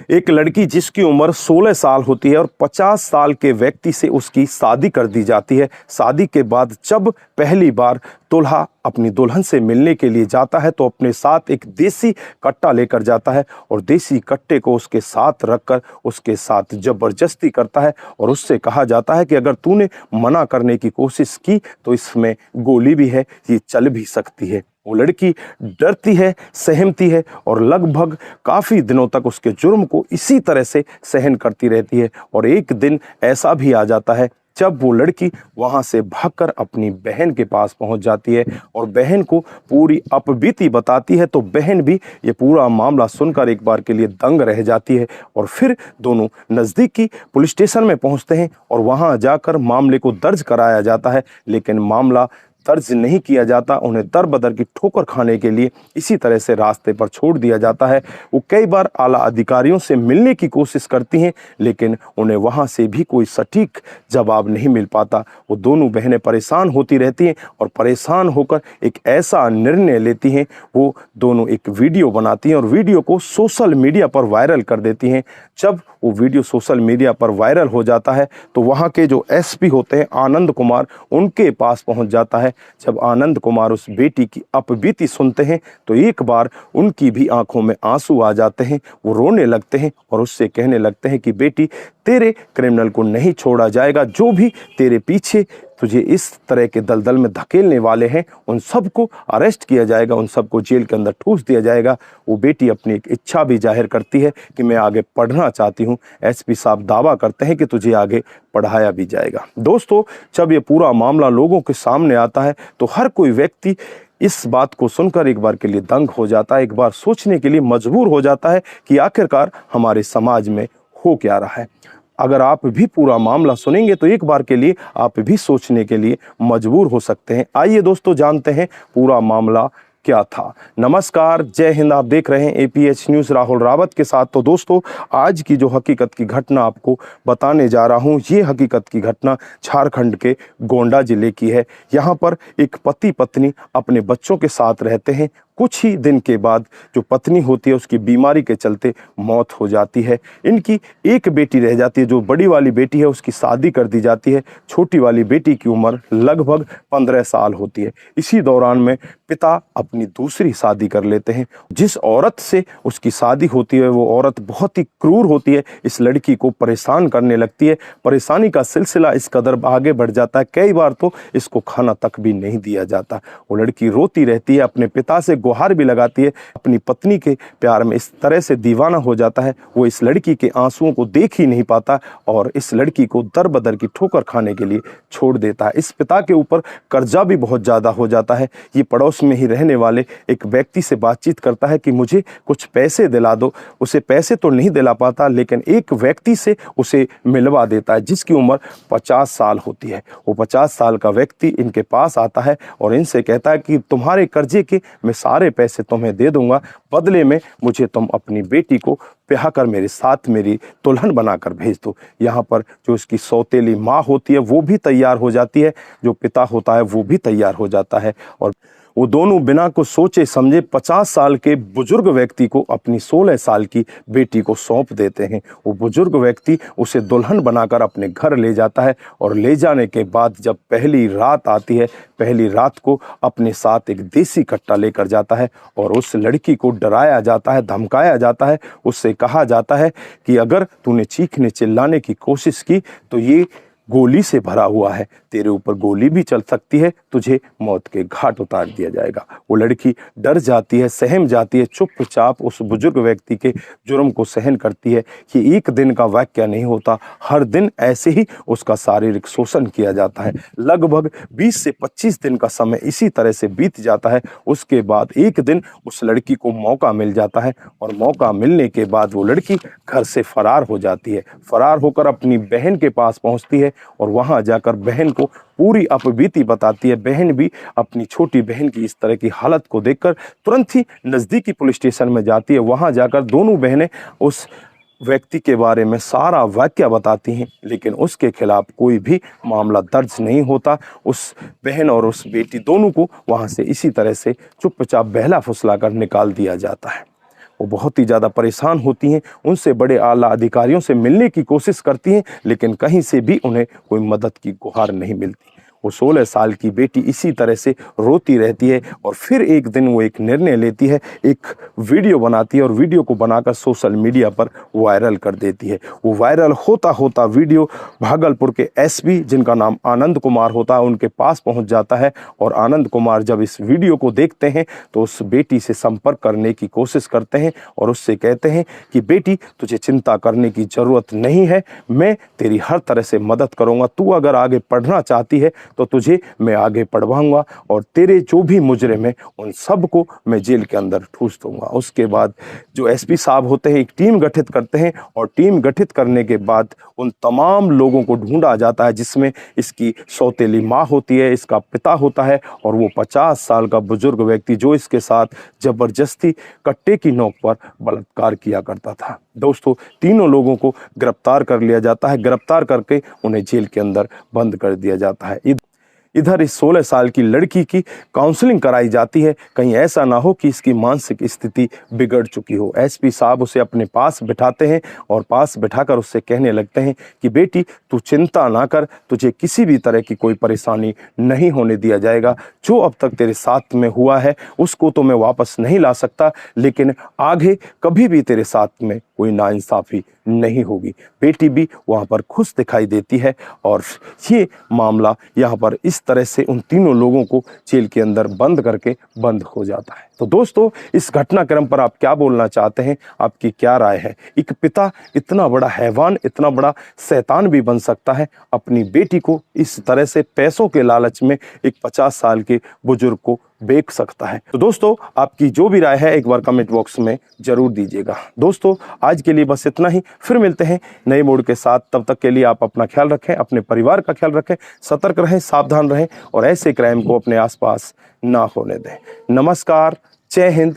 एक लड़की जिसकी उम्र 16 साल होती है और 50 साल के व्यक्ति से उसकी शादी कर दी जाती है। शादी के बाद जब पहली बार दूल्हा अपनी दुल्हन से मिलने के लिए जाता है तो अपने साथ एक देसी कट्टा लेकर जाता है और देसी कट्टे को उसके साथ रखकर उसके साथ जबरदस्ती करता है और उससे कहा जाता है कि अगर तूने मना करने की कोशिश की तो इसमें गोली भी है, ये चल भी सकती है। वो लड़की डरती है, सहमती है और लगभग काफ़ी दिनों तक उसके जुर्म को इसी तरह से सहन करती रहती है। और एक दिन ऐसा भी आ जाता है जब वो लड़की वहाँ से भागकर अपनी बहन के पास पहुँच जाती है और बहन को पूरी अपबीती बताती है। तो बहन भी ये पूरा मामला सुनकर एक बार के लिए दंग रह जाती है और फिर दोनों नज़दीकी पुलिस स्टेशन में पहुँचते हैं और वहाँ जाकर मामले को दर्ज कराया जाता है। लेकिन मामला दर्ज नहीं किया जाता, उन्हें दर बदर की ठोकर खाने के लिए इसी तरह से रास्ते पर छोड़ दिया जाता है। वो कई बार आला अधिकारियों से मिलने की कोशिश करती हैं लेकिन उन्हें वहाँ से भी कोई सटीक जवाब नहीं मिल पाता। वो दोनों बहनें परेशान होती रहती हैं और परेशान होकर एक ऐसा निर्णय लेती हैं, वो दोनों एक वीडियो बनाती हैं और वीडियो को सोशल मीडिया पर वायरल कर देती हैं। जब वो वीडियो सोशल मीडिया पर वायरल हो जाता है तो वहाँ के जो एसपी होते हैं आनंद कुमार, उनके पास पहुँच जाता है। जब आनंद कुमार उस बेटी की अपबीती सुनते हैं तो एक बार उनकी भी आंखों में आंसू आ जाते हैं। वो रोने लगते हैं और उससे कहने लगते हैं कि बेटी, तेरे क्रिमिनल को नहीं छोड़ा जाएगा, जो भी तेरे पीछे तुझे इस तरह के दलदल में धकेलने वाले हैं उन सबको अरेस्ट किया जाएगा, उन सबको जेल के अंदर ठूस दिया जाएगा। वो बेटी अपनी एक इच्छा भी जाहिर करती है कि मैं आगे पढ़ना चाहती हूँ। एसपी साहब दावा करते हैं कि तुझे आगे पढ़ाया भी जाएगा। दोस्तों, जब ये पूरा मामला लोगों के सामने आता है तो हर कोई व्यक्ति इस बात को सुनकर एक बार के लिए दंग हो जाता है, एक बार सोचने के लिए मजबूर हो जाता है कि आखिरकार हमारे समाज में हो क्या रहा है। अगर आप भी पूरा मामला सुनेंगे तो एक बार के लिए आप भी सोचने के लिए मजबूर हो सकते हैं। आइए दोस्तों, जानते हैं पूरा मामला क्या था। नमस्कार, जय हिंद। आप देख रहे हैं एपीएच न्यूज़ राहुल रावत के साथ। तो दोस्तों, आज की जो हकीकत की घटना आपको बताने जा रहा हूं, ये हकीकत की घटना झारखंड के गोंडा जिले की है। यहाँ पर एक पति पत्नी अपने बच्चों के साथ रहते हैं। कुछ ही दिन के बाद जो पत्नी होती है उसकी बीमारी के चलते मौत हो जाती है। इनकी एक बेटी रह जाती है, जो बड़ी वाली बेटी है उसकी शादी कर दी जाती है। छोटी वाली बेटी की उम्र लगभग 15 साल होती है। इसी दौरान में पिता अपनी दूसरी शादी कर लेते हैं। जिस औरत से उसकी शादी होती है वो औरत बहुत ही क्रूर होती है, इस लड़की को परेशान करने लगती है। परेशानी का सिलसिला इस कदर आगे बढ़ जाता है, कई बार तो इसको खाना तक भी नहीं दिया जाता। वो लड़की रोती रहती है, अपने पिता से गुहार भी लगाती है। अपनी पत्नी के प्यार में इस तरह से दीवाना हो जाता है, वो इस लड़की के आंसुओं को देख ही नहीं पाता और इस लड़की को दर बदर की ठोकर खाने के लिए छोड़ देता है। इस पिता के ऊपर कर्जा भी बहुत ज़्यादा हो जाता है। ये पड़ोस में ही रहने वाले एक व्यक्ति से बातचीत करता है कि मुझे कुछ पैसे दिला दो। उसे पैसे तो नहीं दिला पाता लेकिन एक व्यक्ति से उसे मिलवा देता है जिसकी उम्र 50 साल होती है। वो 50 साल का व्यक्ति इनके पास आता है और इनसे कहता है कि तुम्हारे कर्जे के मैं सारे पैसे तुम्हें दे दूंगा, बदले में मुझे तुम अपनी बेटी को ब्याह कर मेरे साथ मेरी दुल्हन बनाकर भेज दो। यहाँ पर जो इसकी सौतेली माँ होती है वो भी तैयार हो जाती है, जो पिता होता है वो भी तैयार हो जाता है और वो दोनों बिना कुछ सोचे समझे 50 साल के बुजुर्ग व्यक्ति को अपनी 16 साल की बेटी को सौंप देते हैं। वो बुजुर्ग व्यक्ति उसे दुल्हन बनाकर अपने घर ले जाता है और ले जाने के बाद जब पहली रात आती है, पहली रात को अपने साथ एक देसी कट्टा लेकर जाता है और उस लड़की को डराया जाता है, धमकाया जाता है। उससे कहा जाता है कि अगर तूने चीखने चिल्लाने की कोशिश की तो ये गोली से भरा हुआ है, तेरे ऊपर गोली भी चल सकती है, तुझे मौत के घाट उतार दिया जाएगा। वो लड़की डर जाती है, सहम जाती है, चुपचाप उस बुजुर्ग व्यक्ति के जुर्म को सहन करती है। ये एक दिन का वाकया नहीं होता, हर दिन ऐसे ही उसका शारीरिक शोषण किया जाता है। लगभग 20 से 25 दिन का समय इसी तरह से बीत जाता है। उसके बाद एक दिन उस लड़की को मौका मिल जाता है और मौका मिलने के बाद वो लड़की घर से फरार हो जाती है। फरार होकर अपनी बहन के पास पहुंचती है और वहां जाकर बहन को पूरी अपबीती बताती है। बहन भी अपनी छोटी बहन की इस तरह की हालत को देखकर तुरंत ही नज़दीकी पुलिस स्टेशन में जाती है। वहां जाकर दोनों बहनें उस व्यक्ति के बारे में सारा वाकया बताती हैं, लेकिन उसके खिलाफ कोई भी मामला दर्ज नहीं होता। उस बहन और उस बेटी दोनों को वहां से इसी तरह से चुपचाप बहला फुसला कर निकाल दिया जाता है। वो बहुत ही ज़्यादा परेशान होती हैं, उनसे बड़े आला अधिकारियों से मिलने की कोशिश करती हैं, लेकिन कहीं से भी उन्हें कोई मदद की गुहार नहीं मिलती। वो 16 साल की बेटी इसी तरह से रोती रहती है और फिर एक दिन वो एक निर्णय लेती है, एक वीडियो बनाती है और वीडियो को बनाकर सोशल मीडिया पर वायरल कर देती है। वो वायरल होता होता वीडियो भागलपुर के एसपी, जिनका नाम आनंद कुमार होता है, उनके पास पहुंच जाता है और आनंद कुमार जब इस वीडियो को देखते हैं तो उस बेटी से संपर्क करने की कोशिश करते हैं और उससे कहते हैं कि बेटी, तुझे चिंता करने की ज़रूरत नहीं है, मैं तेरी हर तरह से मदद करूँगा। तू अगर आगे पढ़ना चाहती है तो तुझे मैं आगे पढ़वाऊंगा और तेरे जो भी मुजरिम हैं उन सबको मैं जेल के अंदर ठूस दूंगा। उसके बाद जो एसपी साहब होते हैं एक टीम गठित करते हैं और टीम गठित करने के बाद उन तमाम लोगों को ढूंढा जाता है, जिसमें इसकी सौतेली माँ होती है, इसका पिता होता है और वो 50 साल का बुजुर्ग व्यक्ति जो इसके साथ जबरदस्ती कट्टे की नोक पर बलात्कार किया करता था। दोस्तों, तीनों लोगों को गिरफ्तार कर लिया जाता है। गिरफ्तार करके उन्हें जेल के अंदर बंद कर दिया जाता है। इधर इस 16 साल की लड़की की काउंसलिंग कराई जाती है, कहीं ऐसा ना हो कि इसकी मानसिक स्थिति बिगड़ चुकी हो। एसपी साहब उसे अपने पास बिठाते हैं और पास बिठाकर उससे कहने लगते हैं कि बेटी, तू चिंता ना कर, तुझे किसी भी तरह की कोई परेशानी नहीं होने दिया जाएगा। जो अब तक तेरे साथ में हुआ है उसको तो मैं वापस नहीं ला सकता, लेकिन आगे कभी भी तेरे साथ में कोई नाइंसाफ़ी नहीं होगी। बेटी भी वहाँ पर खुश दिखाई देती है और ये मामला यहाँ पर इस तरह से उन तीनों लोगों को जेल के अंदर बंद करके बंद हो जाता है। तो दोस्तों, इस घटनाक्रम पर आप क्या बोलना चाहते हैं? आपकी क्या राय है? एक पिता इतना बड़ा हैवान, इतना बड़ा शैतान भी बन सकता है, अपनी बेटी को इस तरह से पैसों के लालच में एक 50 साल के बुजुर्ग को बेच सकता है। तो दोस्तों, आपकी जो भी राय है एक बार कमेंट बॉक्स में जरूर दीजिएगा। दोस्तों, आज के लिए बस इतना ही, फिर मिलते हैं नए मोड़ के साथ। तब तक के लिए आप अपना ख्याल रखें, अपने परिवार का ख्याल रखें, सतर्क रहें, सावधान रहें और ऐसे क्राइम को अपने आसपास ना होने दें। नमस्कार, जय हिंद,